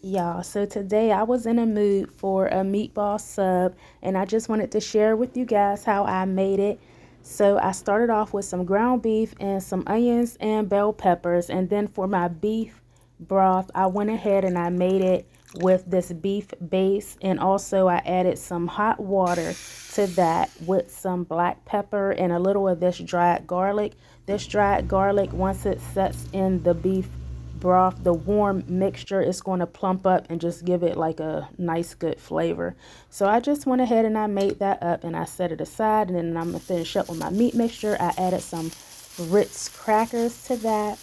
Y'all, so today I was in a mood for a meatball sub, and I just wanted to share with you guys how I made it. So I started off with some ground beef and some onions and bell peppers, and then for my beef broth I went ahead and I made it with this beef base, and also I added some hot water to that with some black pepper and a little of this dried garlic. This dried garlic, once it sets in the beef broth, the warm mixture is going to plump up and just give it like a nice good flavor. So I just went ahead and I made that up and I set it aside, and then I'm gonna finish up with my meat mixture. I added some Ritz crackers to that.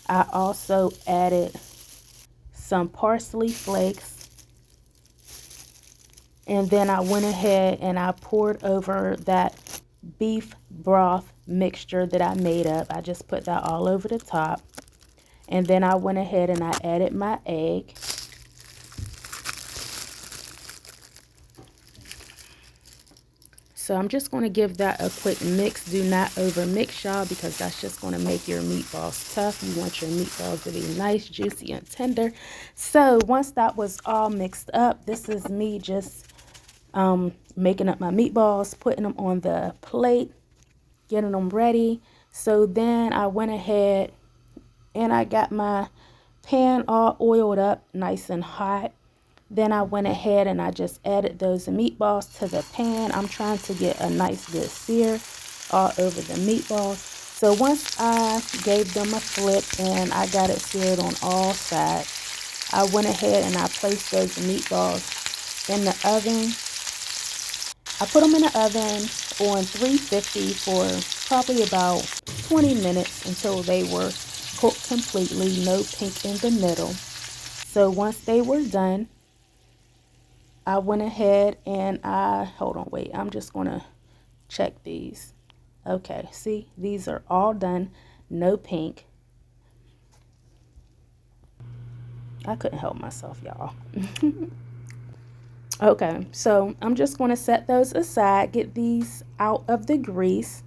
I also added some parsley flakes, and then I went ahead and I poured over that beef broth mixture that I made up. I just put that all over the top. And then I went ahead and I added my egg. So I'm just going to give that a quick mix. Do not over mix, y'all, because that's just going to make your meatballs tough. You want your meatballs to be nice, juicy, and tender. So once that was all mixed up, this is me just making up my meatballs, putting them on the plate, getting them ready. So then I went ahead and I got my pan all oiled up, nice and hot. Then I went ahead and I just added those meatballs to the pan. I'm trying to get a nice good sear all over the meatballs. So once I gave them a flip and I got it seared on all sides, I went ahead and I placed those meatballs in the oven. I put them in the oven on 350 for probably about 20 minutes until they were cooked completely, no pink in the middle. So once they were done, I went ahead and hold on, wait, I'm just gonna check these. Okay, see, these are all done, no pink. I couldn't help myself, y'all. Okay, so I'm just going to set those aside, get these out of the grease,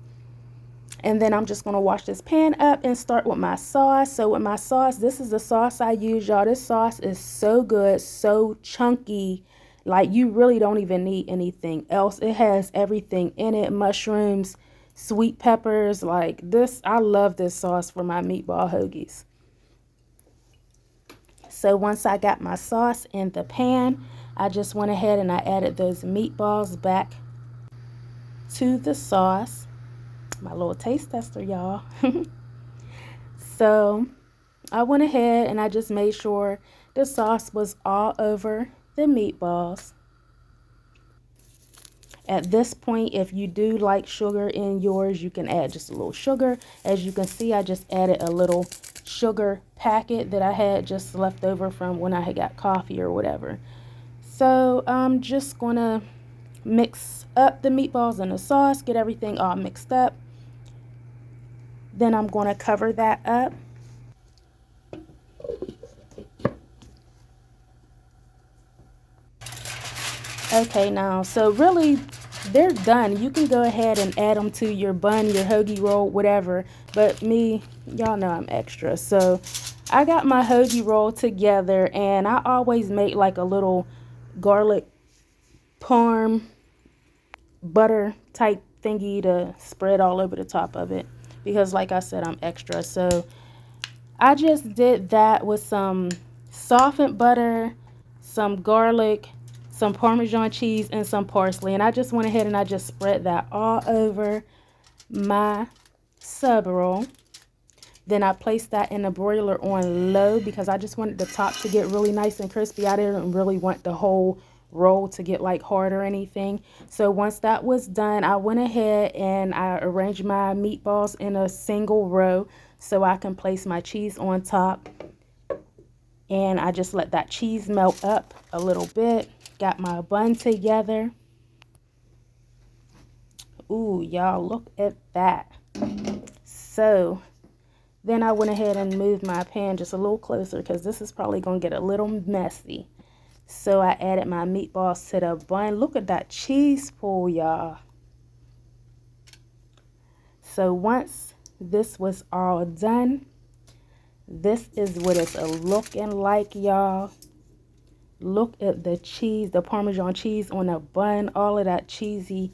and then I'm just going to wash this pan up and start with my sauce. So with my sauce, this is the sauce I use, y'all. This sauce is so good, so chunky, like you really don't even need anything else. It has everything in it, mushrooms, sweet peppers, like this. I love this sauce for my meatball hoagies. So once I got my sauce in the pan, I just went ahead and I added those meatballs back to the sauce. My little taste tester, y'all. So I went ahead and I just made sure the sauce was all over the meatballs. At this point, if you do like sugar in yours, you can add just a little sugar. As you can see, I just added a little sugar packet that I had just left over from when I had got coffee or whatever. So I'm just gonna mix up the meatballs and the sauce, get everything all mixed up. Then I'm gonna cover that up. Okay, now, so really, they're done. You can go ahead and add them to your bun, your hoagie roll, whatever. But me, y'all know I'm extra. So I got my hoagie roll together, and I always make like a little garlic parm butter type thingy to spread all over the top of it. Because like I said, I'm extra. So I just did that with some softened butter, some garlic, some Parmesan cheese, and some parsley. And I just went ahead and I just spread that all over my sub roll. Then I placed that in the broiler on low because I just wanted the top to get really nice and crispy. I didn't really want the whole roll to get like hard or anything. So once that was done, I went ahead and I arranged my meatballs in a single row so I can place my cheese on top. And I just let that cheese melt up a little bit. Got my bun together. Ooh, y'all, look at that. So then I went ahead and moved my pan just a little closer because this is probably going to get a little messy. So I added my meatballs to the bun. Look at that cheese pool, y'all. So once this was all done, this is what it's looking like, y'all. Look at the cheese, the Parmesan cheese on the bun, all of that cheesy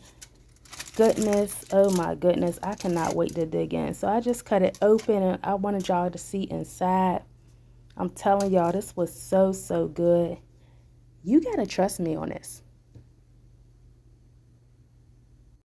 goodness. Oh my goodness, I cannot wait to dig in. So I just cut it open and I wanted y'all to see inside. I'm telling y'all, this was so good. You gotta trust me on this.